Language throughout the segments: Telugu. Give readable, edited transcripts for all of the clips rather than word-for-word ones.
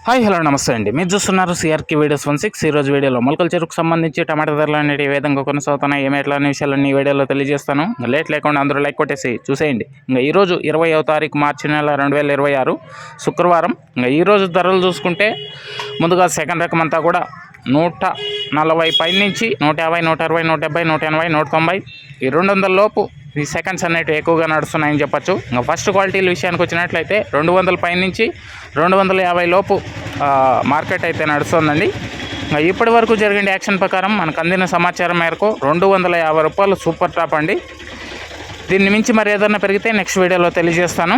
హాయ్ హలో నమస్తే అండి. మీరు చూస్తున్నారు సిఆర్కి వీడియోస్ 16. ఈరోజు వీడియోలో మొలకల చెరుకు సంబంధించి టమాటా ధరలు అనేవి ఏ విధంగా కొనసాగుతున్నాయి, ఏమి ఎట్లా అనే విషయాలన్నీ ఈ వీడియోలో తెలియజేస్తాను. లేట్ లేకుండా అందరూ లైక్ కొట్టేసి చూసేయండి. ఇంకా ఈరోజు 20వ తారీఖు మార్చి నెల 2026 శుక్రవారం. ఇంకా ఈరోజు ధరలు చూసుకుంటే ముందుగా సెకండ్ రకం అంతా కూడా 140 పై నుంచి 150, 160, 170, 180, 190 ఈ 200 లోపు ఈ సెకండ్స్ అనేవి ఎక్కువగా నడుస్తున్నాయని చెప్పచ్చు. ఇంకా ఫస్ట్ క్వాలిటీల విషయానికి వచ్చినట్లయితే 200 పై నుంచి 250 లోపు మార్కెట్ అయితే నడుస్తుందండి. ఇప్పటి వరకు జరిగిన యాక్షన్ ప్రకారం మనకు అందిన సమాచారం మేరకు 250 రూపాయలు సూపర్ టాప్ అండి. దీన్ని మించి మరి ఏదైనా పెరిగితే నెక్స్ట్ వీడియోలో తెలియజేస్తాను.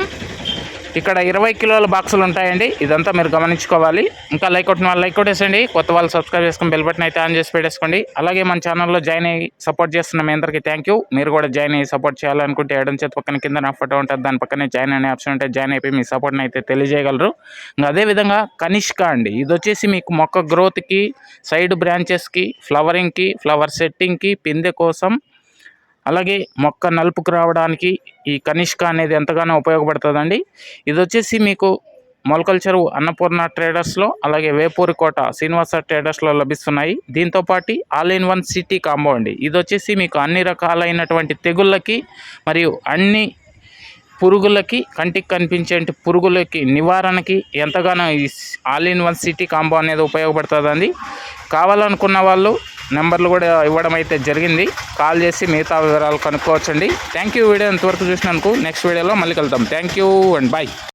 ఇక్కడ 20 కిలోల బాక్సులు ఉంటాయండి. ఇదంతా మీరు గమనించుకోవాలి. ఇంకా లైక్ కొట్టిన వాళ్ళు లైక్ కొట్టేసండి, కొత్త వాళ్ళు సబ్స్క్రైబ్ చేసుకుని బెల్ బటన్ అయితే ఆన్ చేసి పెట్టేసుకోండి. అలాగే మన ఛానల్లో జాయిన్ అయ్యి సపోర్ట్ చేస్తున్న మీ అందరికీ థ్యాంక్ యూ. మీరు కూడా జాయిన్ అయ్యి సపోర్ట్ చేయాలనుకుంటే ఎడం చేతి పక్కన కింద నా ఫోటో ఉంటుంది, దాని పక్కనే జాయిన్ అనే ఆప్షన్ ఉంటే జాయిన్ అయిపోయి మీ సపోర్ట్ని అయితే తెలియజేయగలరు. ఇంకా అదేవిధంగా కనిష్క అండి, ఇది వచ్చేసి మీకు మొక్క గ్రోత్కి, సైడ్ బ్రాంచెస్కి, ఫ్లవరింగ్కి, ఫ్లవర్ సెట్టింగ్కి, పిందె కోసం, అలాగే మొక్క నలుపుకు రావడానికి ఈ కనిష్క అనేది ఎంతగానో ఉపయోగపడుతుందండి. ఇది వచ్చేసి మీకు మొలకల చెరువు అన్నపూర్ణ ట్రేడర్స్లో, అలాగే వేపూరికోట శ్రీనివాస ట్రేడర్స్లో లభిస్తున్నాయి. దీంతోపాటు all in one city combo అండి. ఇది వచ్చేసి మీకు అన్ని రకాలైనటువంటి తెగుళ్ళకి మరియు అన్ని పురుగులకి, కంటికి కనిపించే పురుగులకి నివారణకి ఎంతగానో ఈ all in one city combo అనేది ఉపయోగపడుతుందండి. కావాలనుకున్న వాళ్ళు నెంబర్లు కూడా ఇవ్వడం అయితే జరిగింది. కాల్ చేసి మిగతా వివరాలు కనుక్కోవచ్చండి. Thank you. వీడియో ఇంతవరకు చూసినందుకు. నెక్స్ట్ వీడియోలో మళ్ళీ కలుద్దాం. Thank you and bye.